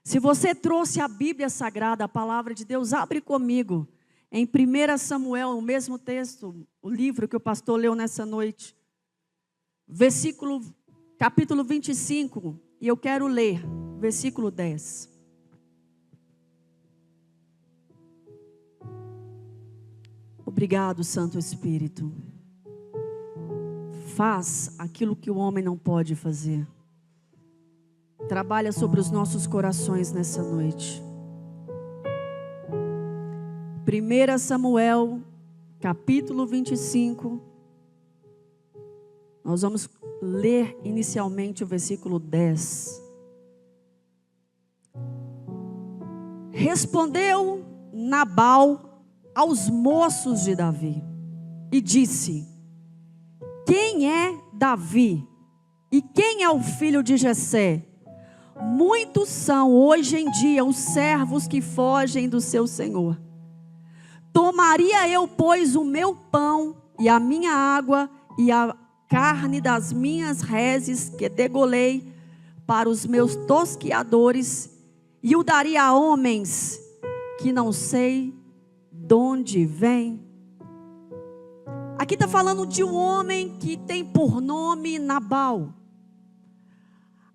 Se você trouxe a Bíblia Sagrada, a palavra de Deus, abre comigo em 1 Samuel, o mesmo texto, o livro que o pastor leu nessa noite. Capítulo 25, e eu quero ler, versículo 10. Obrigado, Santo Espírito. Faz aquilo que o homem não pode fazer. Trabalha sobre os nossos corações nessa noite. 1 Samuel, capítulo 25. Nós vamos ler inicialmente o versículo 10. Respondeu Nabal aos moços de Davi e disse: quem é Davi e quem é o filho de Jessé? Muitos são hoje em dia os servos que fogem do seu senhor. Tomaria eu, pois, o meu pão e a minha água e a carne das minhas reses que degolei para os meus tosquiadores e o daria a homens que não sei de onde vêm. Aqui está falando de um homem que tem por nome Nabal.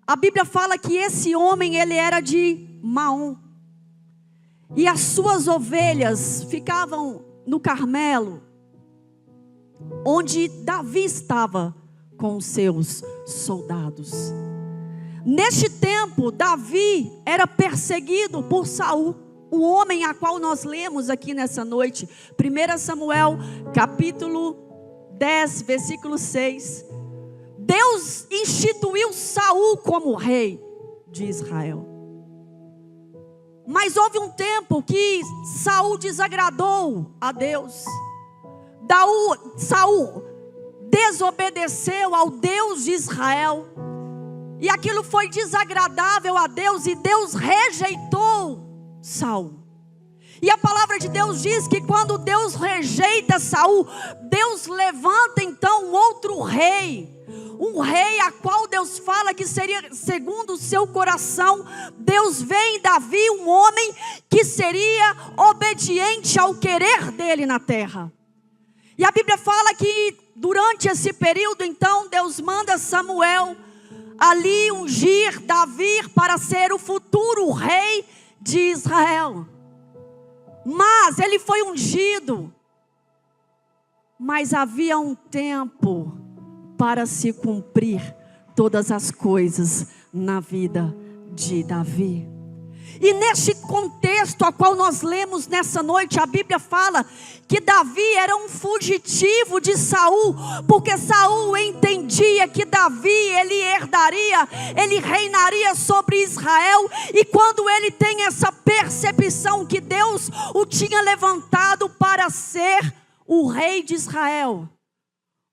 A Bíblia fala que esse homem, ele era de Maom. E as suas ovelhas ficavam no Carmelo, onde Davi estava com os seus soldados. Neste tempo, Davi era perseguido por Saul, o homem a qual nós lemos aqui nessa noite. 1 Samuel, capítulo 10, versículo 6. Deus instituiu Saul como rei de Israel. Mas houve um tempo que Saul desagradou a Deus. Saul desobedeceu ao Deus de Israel. E aquilo foi desagradável a Deus e Deus rejeitou Saul. E a palavra de Deus diz que quando Deus rejeita Saul, Deus levanta então um outro rei. Um rei a qual Deus fala que seria segundo o seu coração. Deus vê em Davi um homem que seria obediente ao querer dele na terra. E a Bíblia fala que durante esse período então Deus manda Samuel ali ungir Davi para ser o futuro rei de Israel. Mas ele foi ungido. Mas havia um tempo para se cumprir todas as coisas na vida de Davi. E neste contexto a qual nós lemos nessa noite, a Bíblia fala que Davi era um fugitivo de Saul, porque Saul entendia que Davi, ele reinaria sobre Israel, e quando ele tem essa percepção que Deus o tinha levantado para ser o rei de Israel,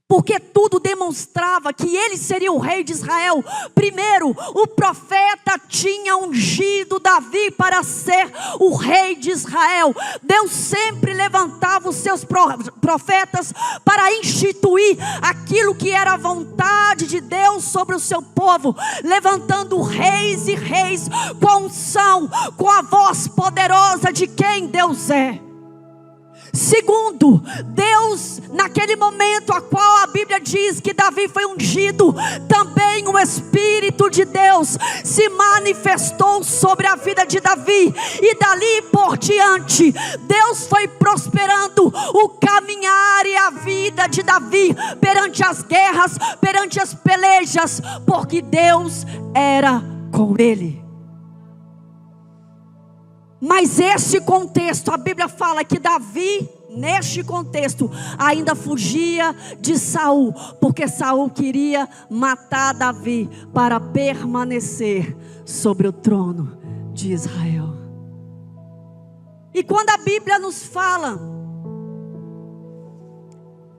porque tudo demonstrava que ele seria o rei de Israel. Primeiro, o profeta tinha ungido Davi para ser o rei de Israel. Deus sempre levantava os seus profetas para instituir aquilo que era a vontade de Deus sobre o seu povo, levantando reis e reis com unção, com a voz poderosa de quem Deus é. Segundo, Deus, naquele momento a qual a Bíblia diz que Davi foi ungido, também o Espírito de Deus se manifestou sobre a vida de Davi. E dali por diante, Deus foi prosperando o caminhar e a vida de Davi perante as guerras, perante as pelejas, porque Deus era com ele. Mas esse contexto, a Bíblia fala que Davi, neste contexto, ainda fugia de Saul, porque Saul queria matar Davi para permanecer sobre o trono de Israel. E quando a Bíblia nos fala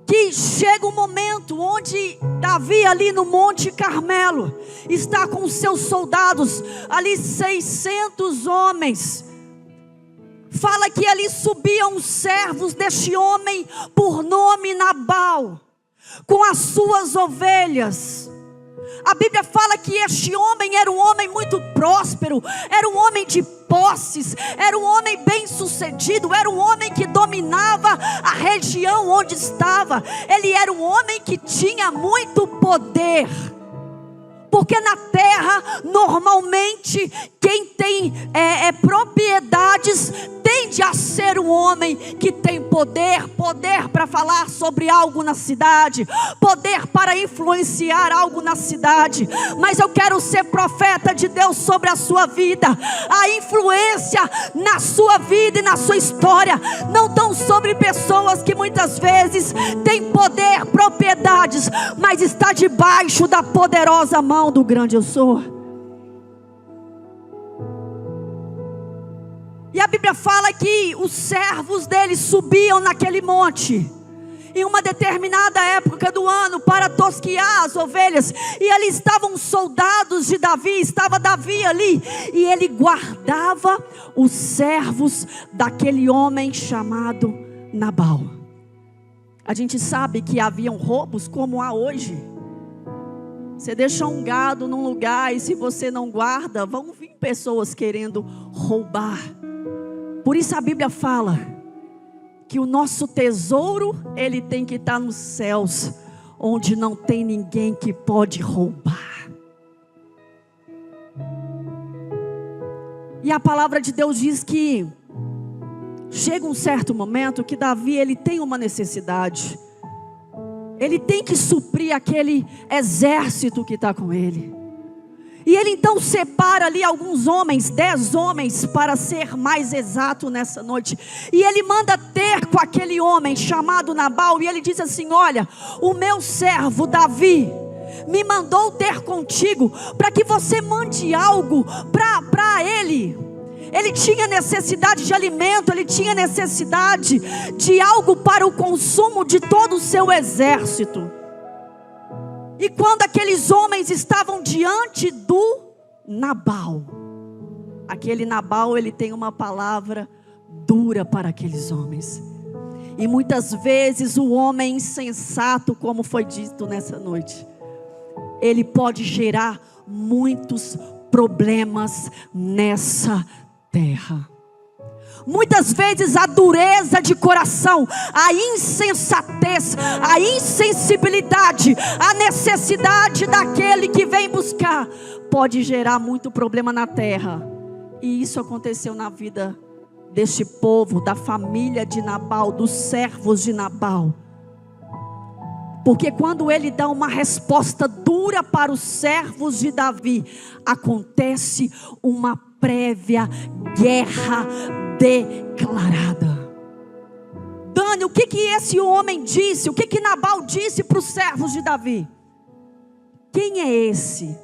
que chega um momento onde Davi ali no Monte Carmelo está com seus soldados, ali 600 homens, fala que ali subiam os servos deste homem por nome Nabal, com as suas ovelhas. A Bíblia fala que este homem era um homem muito próspero, era um homem de posses, era um homem bem sucedido, era um homem que dominava a região onde estava. Ele era um homem que tinha muito poder. Porque na terra, normalmente, quem tem propriedades tende a ser um homem que tem poder para falar sobre algo na cidade, poder para influenciar algo na cidade. Mas eu quero ser profeta de Deus sobre a sua vida. A influência na sua vida e na sua história não estão sobre pessoas que muitas vezes têm poder, propriedades, mas está debaixo da poderosa mão do grande eu sou. E a Bíblia fala que os servos dele subiam naquele monte, em uma determinada época do ano, para tosquiar as ovelhas. E ali estavam soldados de Davi, estava Davi ali, e ele guardava os servos daquele homem chamado Nabal. A gente sabe que haviam roubos como há hoje. Você deixa um gado num lugar e se você não guarda, vão vir pessoas querendo roubar. Por isso a Bíblia fala que o nosso tesouro, ele tem que estar nos céus, onde não tem ninguém que pode roubar. E a palavra de Deus diz que chega um certo momento que Davi, ele tem uma necessidade. Ele tem que suprir aquele exército que está com ele. E ele então separa ali alguns homens, 10 homens, para ser mais exato nessa noite. E ele manda ter com aquele homem chamado Nabal. E ele diz assim: olha, o meu servo Davi me mandou ter contigo, para que você mande algo para ele. Ele tinha necessidade de alimento, ele tinha necessidade de algo para o consumo de todo o seu exército. E quando aqueles homens estavam diante do Nabal, aquele Nabal, ele tem uma palavra dura para aqueles homens. E muitas vezes o homem insensato, como foi dito nessa noite, ele pode gerar muitos problemas nessa terra. Muitas vezes a dureza de coração, a insensatez, a insensibilidade, a necessidade daquele que vem buscar, pode gerar muito problema na terra. E isso aconteceu na vida deste povo, da família de Nabal, dos servos de Nabal. Porque quando ele dá uma resposta dura para os servos de Davi, acontece uma prévia guerra declarada. Dani, o que esse homem disse? O que Nabal disse para os servos de Davi? Quem é esse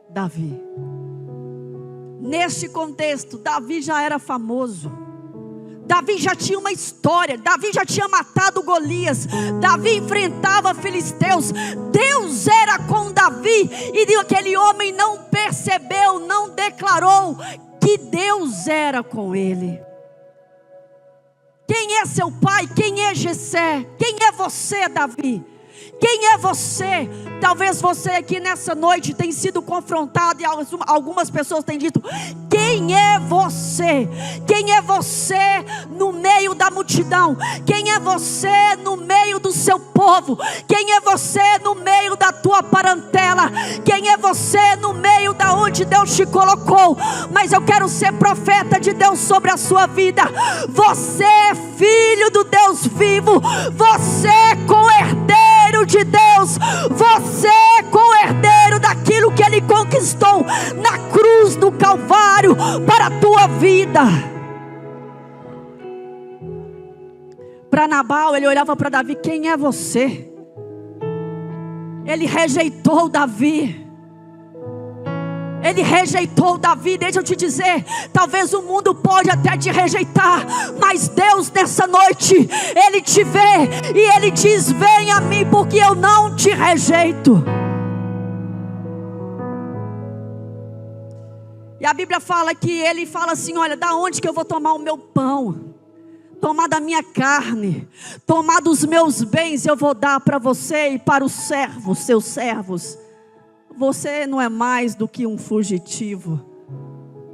Davi? Neste contexto, Davi já era famoso. Davi já tinha uma história. Davi já tinha matado Golias. Davi enfrentava filisteus. Deus era com Davi. E aquele homem não percebeu, não declarou que Deus era com ele. Quem é seu pai? Quem é Jessé? Quem é você, Davi? Quem é você? Talvez você aqui nessa noite tenha sido confrontado e algumas pessoas têm dito: quem é você? Quem é você no meio da multidão? Quem é você no meio do seu povo? Quem é você no meio da tua parentela? Quem é você no meio da onde Deus te colocou? Mas eu quero ser profeta de Deus sobre a sua vida. Você é filho do Deus vivo. Você é co-herdeiro de Deus. Você é co-herdeiro daquilo que Ele conquistou na cruz do Calvário para a tua vida. Para Nabal, ele olhava para Davi: quem é você? Ele rejeitou Davi. Ele rejeitou Davi. Deixa eu te dizer, talvez o mundo pode até te rejeitar, mas Deus nessa noite, Ele te vê e Ele diz: vem a mim, porque eu não te rejeito. E a Bíblia fala que ele fala assim: olha, da onde que eu vou tomar o meu pão? Tomar da minha carne, tomar dos meus bens, eu vou dar para você e para os servos, seus servos. Você não é mais do que um fugitivo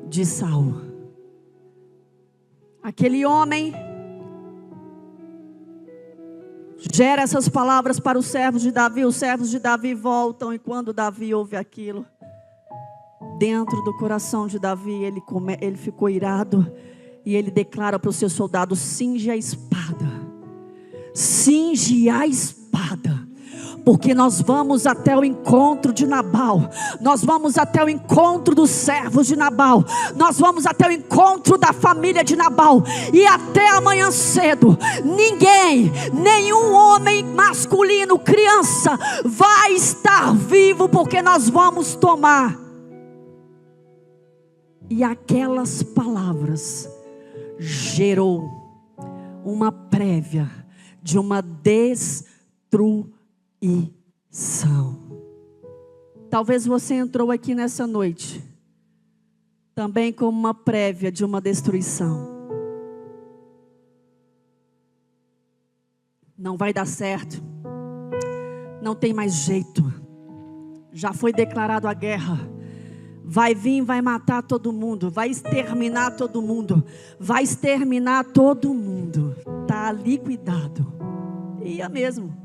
de Saul. Aquele homem gera essas palavras para os servos de Davi. Os servos de Davi voltam, e quando Davi ouve aquilo, dentro do coração de Davi, ele ficou irado, e ele declara para os seus soldados: cinge a espada, cinge a espada, porque nós vamos até o encontro de Nabal, nós vamos até o encontro dos servos de Nabal, nós vamos até o encontro da família de Nabal, e até amanhã cedo, ninguém, nenhum homem masculino, criança, vai estar vivo, porque nós vamos tomar. E aquelas palavras gerou uma prévia de uma destruição. Talvez você entrou aqui nessa noite também como uma prévia de uma destruição. Não vai dar certo, não tem mais jeito, já foi declarado a guerra, vai vir, vai matar todo mundo, vai exterminar todo mundo, vai exterminar todo mundo, está liquidado. Ia mesmo,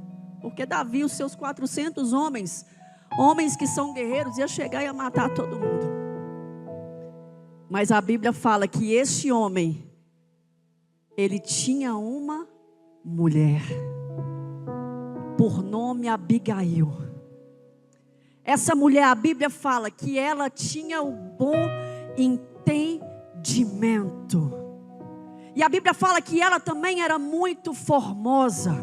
porque Davi, os seus 400 homens que são guerreiros, ia chegar e ia matar todo mundo. Mas a Bíblia fala que este homem, ele tinha uma mulher, por nome Abigail. Essa mulher, a Bíblia fala que ela tinha o bom entendimento. E a Bíblia fala que ela também era muito formosa.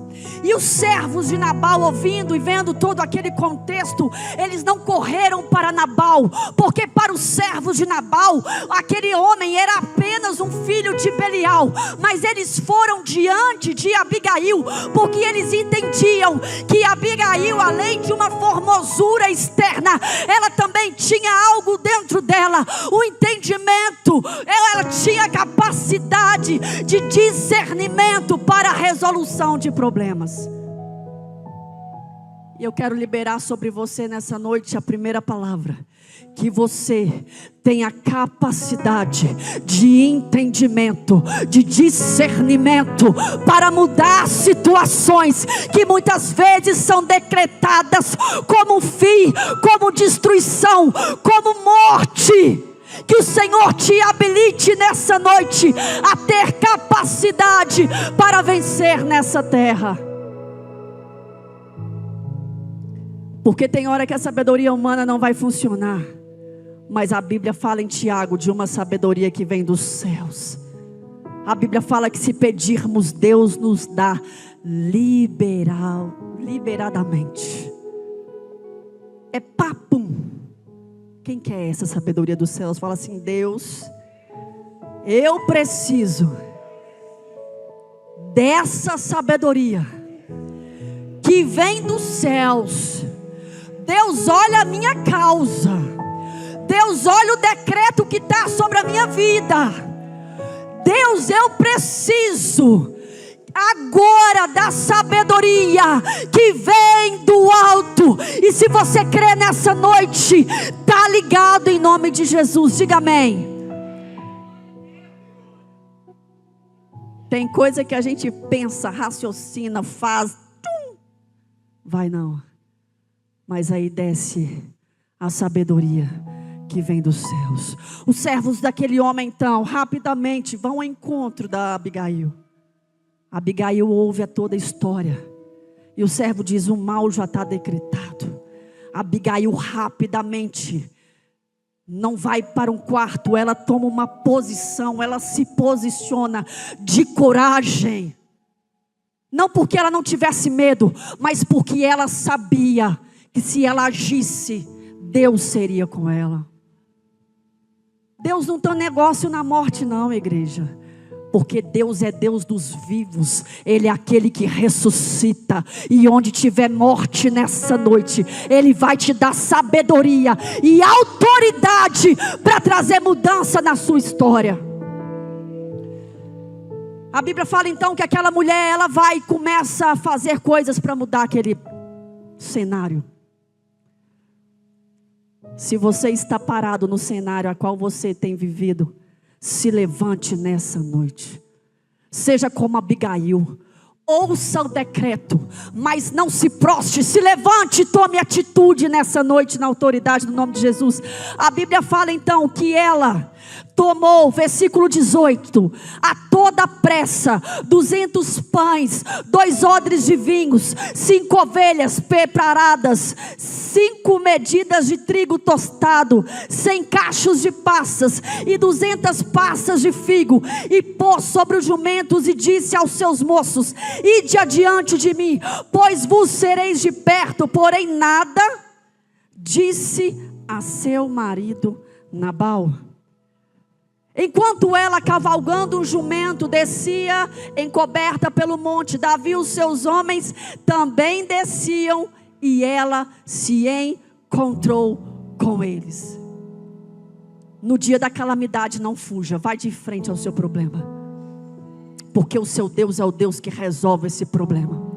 E os servos de Nabal, ouvindo e vendo todo aquele contexto, eles não correram para Nabal, porque para os servos de Nabal, aquele homem era apenas um filho de Belial. Mas eles foram diante de Abigail, porque eles entendiam que Abigail, além de uma formosura externa, ela também tinha algo dentro dela, o entendimento. Ela tinha capacidade de discernimento para a resolução de problemas. E eu quero liberar sobre você nessa noite a primeira palavra: que você tenha capacidade de entendimento, de discernimento, para mudar situações que muitas vezes são decretadas como fim, como destruição, como morte. Que o Senhor te habilite nessa noite a ter capacidade para vencer nessa terra. Porque tem hora que a sabedoria humana não vai funcionar, mas a Bíblia fala em Tiago de uma sabedoria que vem dos céus. A Bíblia fala que se pedirmos, Deus nos dá liberadamente. É papum. Quem quer essa sabedoria dos céus? Fala assim: Deus, eu preciso dessa sabedoria que vem dos céus. Deus, olha a minha causa. Deus, olha o decreto que está sobre a minha vida. Deus, eu preciso agora da sabedoria que vem do alto. E se você crê nessa noite, está ligado em nome de Jesus. Diga amém. Tem coisa que a gente pensa, raciocina, faz, vai não. Mas aí desce a sabedoria que vem dos céus. Os servos daquele homem então rapidamente vão ao encontro da Abigail. Abigail ouve a toda a história, e o servo diz: o mal já está decretado. Abigail rapidamente não vai para um quarto, ela toma uma posição, ela se posiciona de coragem. Não porque ela não tivesse medo, mas porque ela sabia que se ela agisse, Deus seria com ela. Deus não tem negócio na morte não, igreja. Porque Deus é Deus dos vivos. Ele é aquele que ressuscita. E onde tiver morte nessa noite, Ele vai te dar sabedoria e autoridade para trazer mudança na sua história. A Bíblia fala então que aquela mulher, ela vai e começa a fazer coisas para mudar aquele cenário. Se você está parado no cenário a qual você tem vivido, se levante nessa noite. Seja como Abigail. Ouça o decreto, mas não se prostre. Se levante e tome atitude nessa noite, na autoridade do nome de Jesus. A Bíblia fala então que ela tomou, versículo 18, a toda pressa, 200 pães, 2 odres de vinhos, 5 ovelhas preparadas, 5 medidas de trigo tostado, 100 cachos de passas e 200 passas de figo, e pôs sobre os jumentos e disse aos seus moços: ide adiante de mim, pois vos sereis de perto. Porém nada disse a seu marido Nabal. Enquanto ela, cavalgando um jumento, descia encoberta pelo monte, Davi e os seus homens também desciam, e ela se encontrou com eles. No dia da calamidade, não fuja, vai de frente ao seu problema, porque o seu Deus é o Deus que resolve esse problema.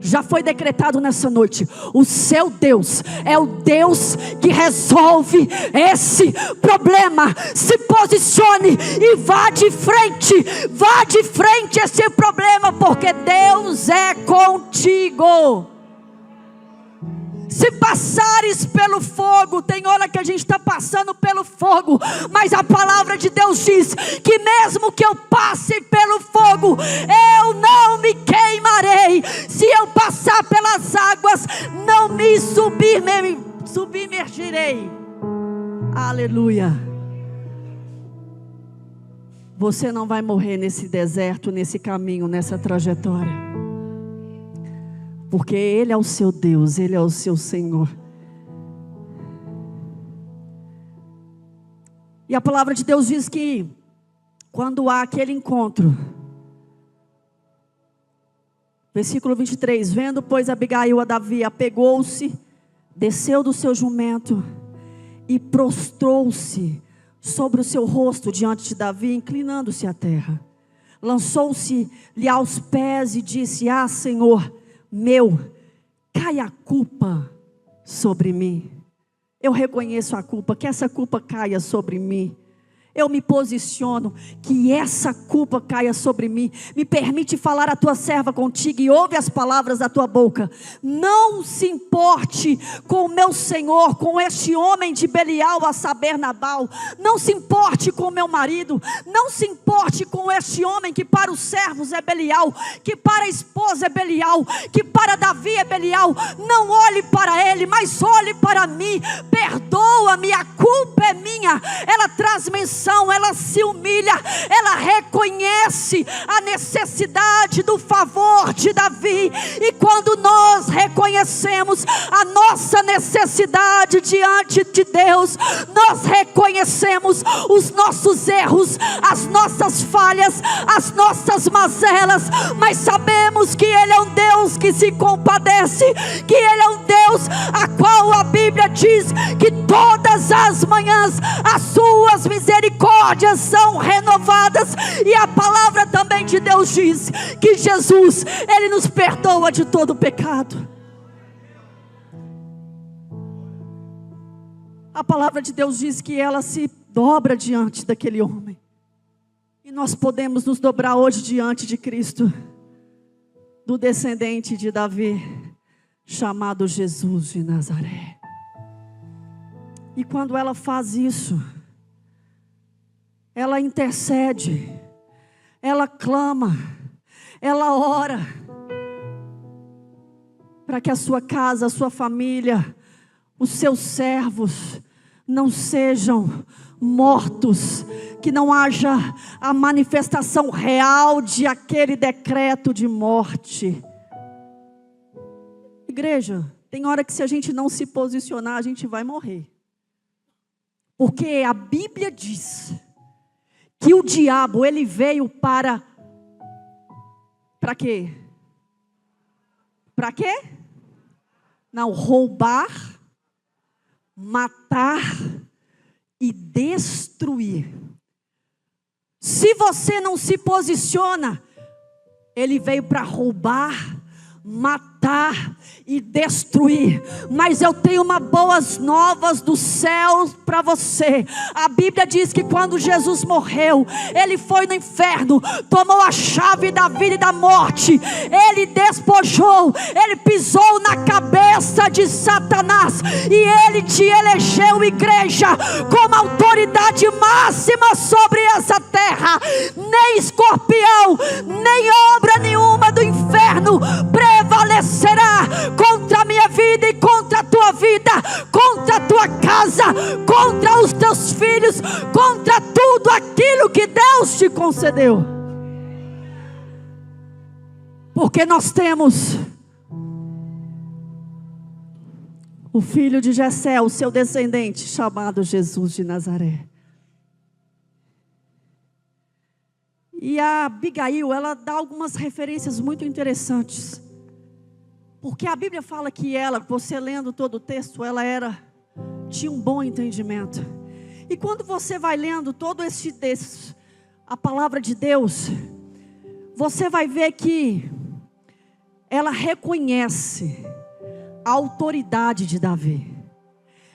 Já foi decretado nessa noite: o seu Deus é o Deus que resolve esse problema. Se posicione e vá de frente esse problema, porque Deus é contigo. Se passares pelo fogo, tem hora que a gente está passando pelo fogo, mas a palavra de Deus diz que mesmo que eu passe pelo fogo, eu não me queimarei. Se eu passar pelas águas, não me submergirei. Aleluia. Você não vai morrer nesse deserto, nesse caminho, nessa trajetória, porque Ele é o seu Deus, Ele é o seu Senhor. E a palavra de Deus diz que quando há aquele encontro, versículo 23, vendo pois Abigail a Davi, apegou-se, desceu do seu jumento e prostrou-se sobre o seu rosto diante de Davi, inclinando-se à terra. Lançou-se-lhe aos pés e disse: ah, Senhor meu, cai a culpa sobre mim. Eu reconheço a culpa, que essa culpa caia sobre mim. Eu me posiciono, que essa culpa caia sobre mim. Me permite falar a tua serva contigo, e ouve as palavras da tua boca. Não se importe com o meu senhor, com este homem de Belial, a saber, Nabal. Não se importe com o meu marido. Não se importe com este homem que para os servos é Belial, que para a esposa é Belial, que para Davi é Belial. Não olhe para ele, mas olhe para mim. Perdoa-me, a culpa é minha. Ela traz mensagem, ela se humilha, ela reconhece a necessidade do favor de Davi. E quando nós reconhecemos a nossa necessidade diante de Deus, nós reconhecemos os nossos erros, as nossas falhas, as nossas mazelas, mas sabemos que Ele é um Deus que se compadece, que Ele é um Deus a qual a Bíblia diz que todas as manhãs as suas misericórdias são renovadas. E a palavra também de Deus diz que Jesus, Ele nos perdoa de todo pecado. A palavra de Deus diz que ela se dobra diante daquele homem, e nós podemos nos dobrar hoje diante de Cristo, do descendente de Davi, chamado Jesus de Nazaré. E quando ela faz isso, ela intercede, ela clama, ela ora, para que a sua casa, a sua família, os seus servos não sejam mortos, que não haja a manifestação real de aquele decreto de morte. Igreja, tem hora que se a gente não se posicionar, a gente vai morrer. Porque a Bíblia diz que o diabo, ele veio para quê? Para quê? Não, roubar, matar e destruir. Se você não se posiciona, ele veio para roubar, matar e destruir, mas eu tenho uma boas novas dos céus para você. A Bíblia diz que quando Jesus morreu, Ele foi no inferno, tomou a chave da vida e da morte, Ele despojou, Ele pisou na cabeça de Satanás, e Ele te elegeu, igreja, como autoridade máxima sobre essa terra. Nem escorpião, nem obra nenhuma do inferno prevalecerá contra a minha vida e contra a tua vida, contra a tua casa, contra os teus filhos, contra tudo aquilo que Deus te concedeu. Porque nós temos o filho de Jessé, o seu descendente, chamado Jesus de Nazaré. E a Abigail, ela dá algumas referências muito interessantes. Porque a Bíblia fala que ela, você lendo todo o texto, ela tinha um bom entendimento. E quando você vai lendo todo esse texto, a palavra de Deus, você vai ver que ela reconhece a autoridade de Davi.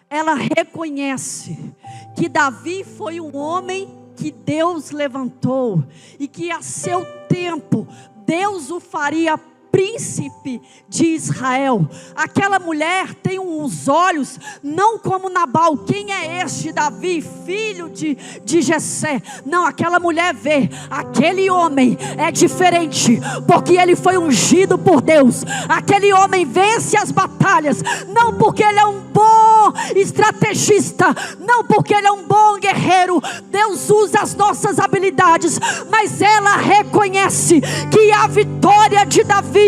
Ela reconhece que Davi foi um homem que Deus levantou, e que a seu tempo Deus o faria príncipe de Israel. Aquela mulher tem uns olhos não como Nabal. Quem é este Davi, filho de Jessé? Não, aquela mulher vê, aquele homem é diferente, porque ele foi ungido por Deus. Aquele homem vence as batalhas, não porque ele é um bom estrategista, não porque ele é um bom guerreiro. Deus usa as nossas habilidades, mas ela reconhece que a vitória de Davi,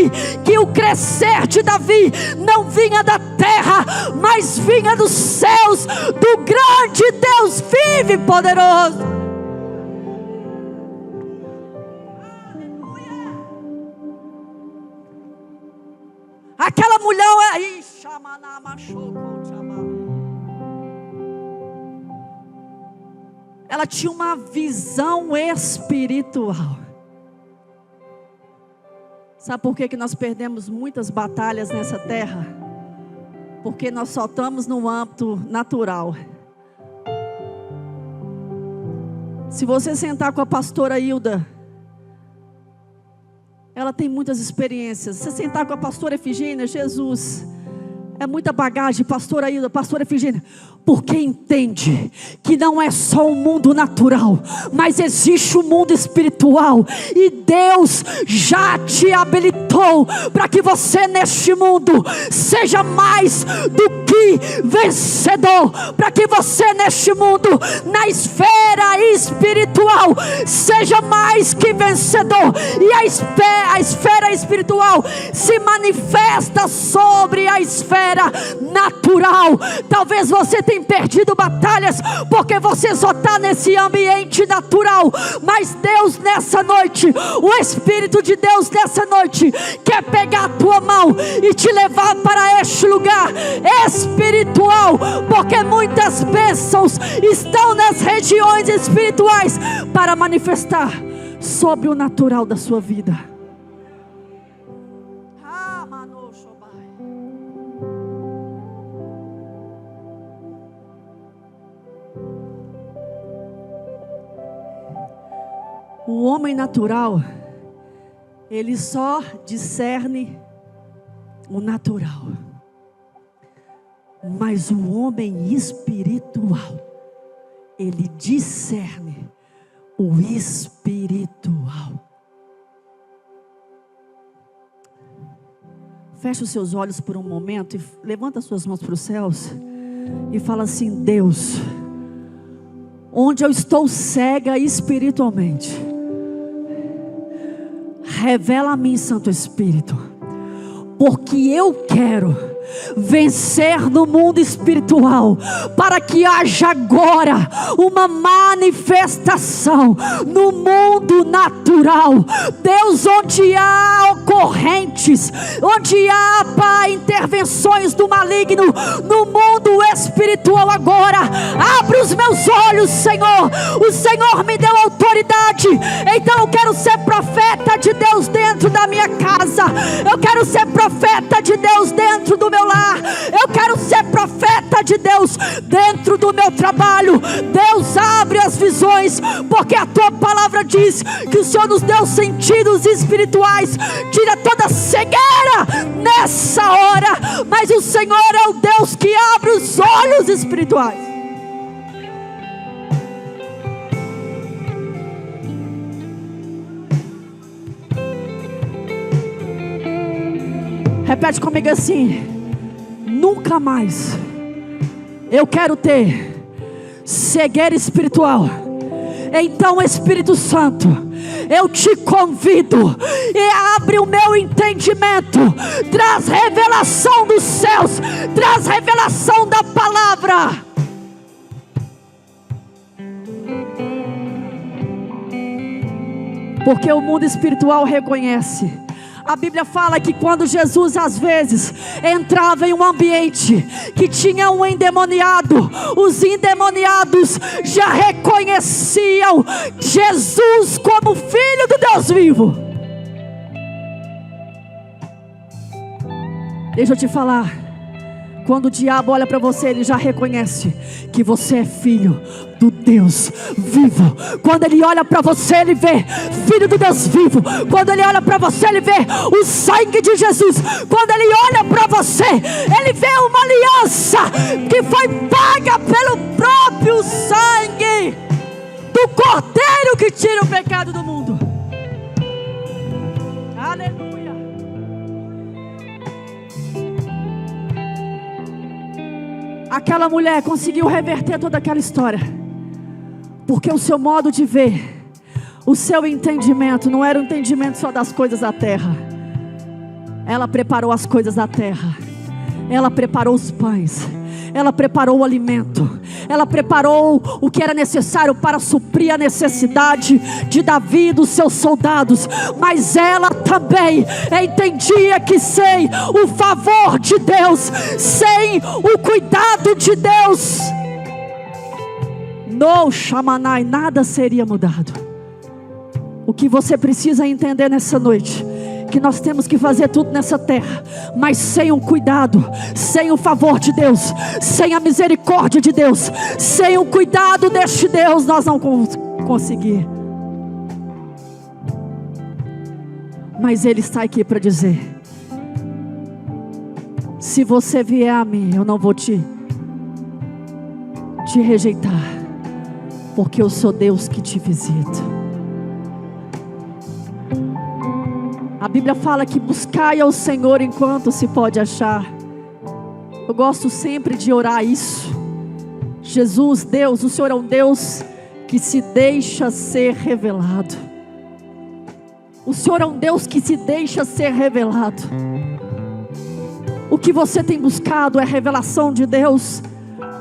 que o crescer de Davi não vinha da terra, mas vinha dos céus, do grande Deus vivo e poderoso. Aquela mulher aí, ela tinha uma visão espiritual. Sabe por que nós perdemos muitas batalhas nessa terra? Porque nós só estamos no âmbito natural. Se você sentar com a pastora Hilda, ela tem muitas experiências. Se você sentar com a pastora Efigênia, Jesus, é muita bagagem, pastora Hilda, pastora Efigênia. Porque entende que não é só o mundo natural, mas existe o mundo espiritual. E Deus já te habilitou para que você neste mundo seja mais do que vencedor. Para que você neste mundo, na esfera espiritual, seja mais que vencedor. E a esfera espiritual se manifesta sobre a esfera natural. Talvez você tenha perdido batalhas porque você só está nesse ambiente natural, mas Deus nessa noite, o Espírito de Deus nessa noite quer pegar a tua mão e te levar para este lugar espiritual, porque muitas bênçãos estão nas regiões espirituais para manifestar sobre o natural da sua vida. O homem natural, ele só discerne o natural. Mas o homem espiritual, ele discerne o espiritual. Feche os seus olhos por um momento e levanta suas mãos para os céus e fala assim: Deus, onde eu estou cega espiritualmente, revela a mim, Santo Espírito, porque eu quero vencer no mundo espiritual, para que haja agora uma manifestação no mundo natural. Deus, onde há ocorrentes, onde há, Pai, intervenções do maligno no mundo espiritual, agora abre os meus olhos, Senhor. O Senhor me deu autoridade, então eu quero ser profeta de Deus dentro da minha casa, eu quero ser profeta de Deus dentro do meu lar, eu quero ser profeta de Deus dentro do meu trabalho. Deus, abre as visões, porque a tua palavra diz que o Senhor nos deu sentidos espirituais. Tira toda cegueira nessa hora, mas o Senhor é o Deus que abre os olhos espirituais. Repete comigo assim: nunca mais eu quero ter cegueira espiritual. Então, Espírito Santo, eu te convido, e abre o meu entendimento, traz revelação dos céus, traz revelação da palavra. Porque o mundo espiritual reconhece. A Bíblia fala que quando Jesus às vezes entrava em um ambiente que tinha um endemoniado, os endemoniados já reconheciam Jesus como Filho do Deus vivo. Deixa eu te falar, quando o diabo olha para você, ele já reconhece que você é filho do Deus vivo. Quando ele olha para você, ele vê Filho do Deus vivo. Quando ele olha para você, ele vê o sangue de Jesus. Quando ele olha para você, ele vê uma aliança que foi paga pelo próprio sangue do Cordeiro que tira o pecado do mundo. Aleluia. Aquela mulher conseguiu reverter toda aquela história, porque o seu modo de ver, o seu entendimento, não era o entendimento só das coisas da terra. Ela preparou as coisas da terra, ela preparou os pães, ela preparou o alimento, ela preparou o que era necessário para suprir a necessidade de Davi e dos seus soldados. Mas ela também entendia que sem o favor de Deus, sem o cuidado de Deus, no Shamanai, nada seria mudado. O que você precisa entender nessa noite, que nós temos que fazer tudo nessa terra, mas sem o cuidado, sem o favor de Deus, sem a misericórdia de Deus, sem o cuidado deste Deus, nós não vamos conseguir. Mas Ele está aqui para dizer: se você vier a mim, eu não vou te rejeitar, porque eu sou Deus que te visita. A Bíblia fala que buscai ao Senhor enquanto se pode achar. Eu gosto sempre de orar isso. Jesus, Deus, o Senhor é um Deus que se deixa ser revelado. O Senhor é um Deus que se deixa ser revelado. O que você tem buscado é revelação de Deus.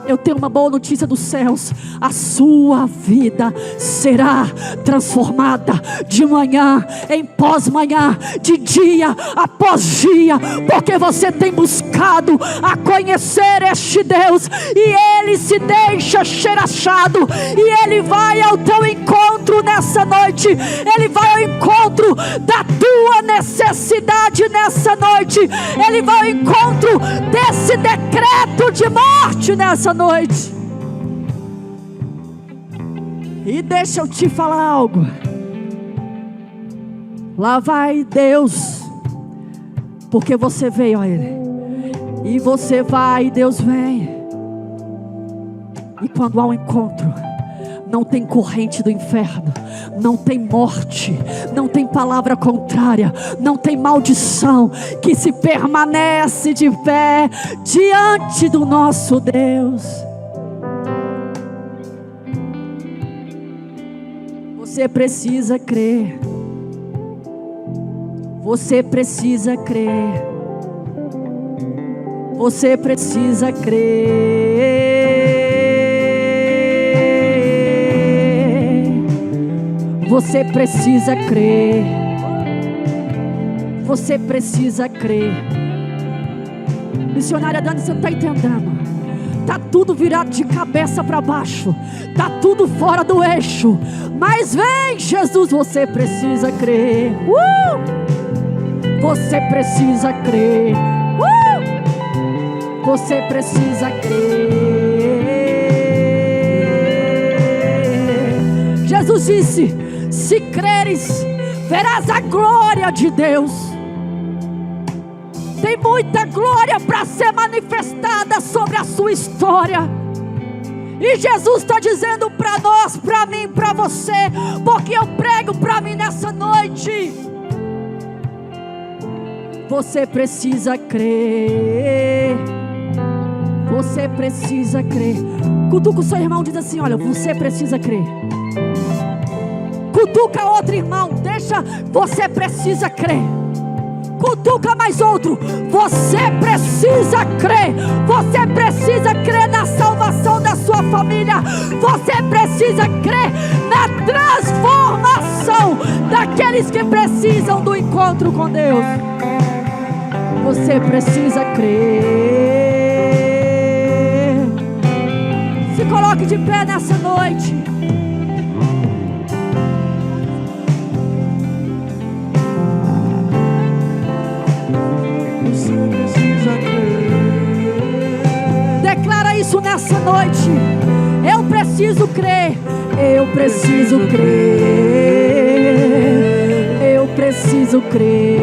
Eu tenho uma boa notícia dos céus: a sua vida será transformada de manhã em pós-manhã, de dia após dia, porque você tem buscado a conhecer este Deus, e Ele se deixa ser achado, e Ele vai ao teu encontro nessa noite. Ele vai ao encontro da tua necessidade nessa noite. Ele vai ao encontro desse decreto de morte nessa noite. E deixa eu te falar algo. Lá vai Deus, porque você veio a Ele, e você vai e Deus vem. E quando há um encontro, não tem corrente do inferno, não tem morte, não tem palavra contrária, não tem maldição que se permanece de pé diante do nosso Deus. Você precisa crer. Você precisa crer. Você precisa crer. Você precisa crer. Você precisa crer. Missionária Dani, você não está entendendo. Está tudo virado de cabeça para baixo. Está tudo fora do eixo. Mas vem, Jesus, você precisa crer. Você precisa crer. Você precisa crer. Jesus disse: se creres, verás a glória de Deus. Tem muita glória para ser manifestada sobre a sua história. E Jesus está dizendo para nós, para mim, para você, porque eu prego para mim nessa noite. Você precisa crer. Você precisa crer. Cutuca o seu irmão, diz assim: olha, você precisa crer. Cutuca outro irmão, deixa, você precisa crer. Cutuca mais outro, você precisa crer. Você precisa crer na salvação da sua família. Você precisa crer na transformação daqueles que precisam do encontro com Deus. Você precisa crer. Se coloque de pé nessa noite. Declara isso nessa noite. Eu preciso crer. Eu preciso crer. Eu preciso crer.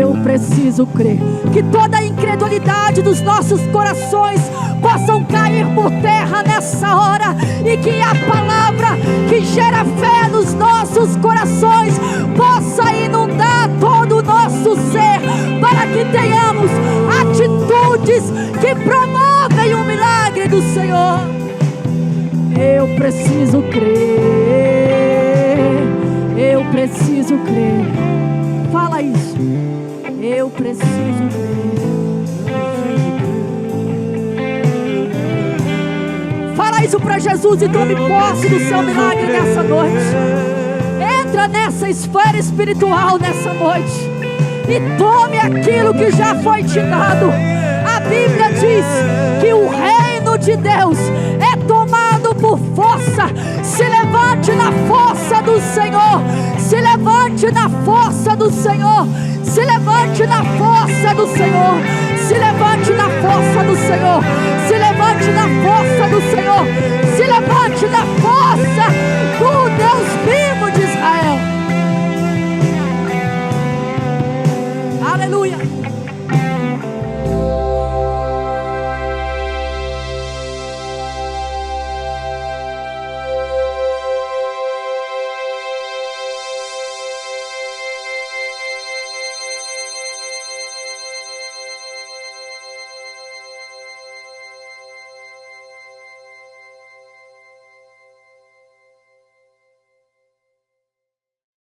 Eu preciso crer. Que toda a incredulidade dos nossos corações possam cair por terra nessa hora, e que a palavra que gera fé nos nossos corações possa inundar todo o nosso ser, para que tenhamos atitudes que promovem o milagre do Senhor. Eu preciso crer. Eu preciso crer. Fala isso. Eu preciso crer. Fala isso para Jesus e tome posse do seu milagre nessa noite. Entra nessa esfera espiritual nessa noite e tome aquilo que já foi te dado. A Bíblia diz que o reino de Deus é tomado por força. Se levante na força do Senhor. Se levante na força do Senhor. Se levante na força do Senhor. Se levante na força do Senhor. Se levante na força do Senhor. Se levante na força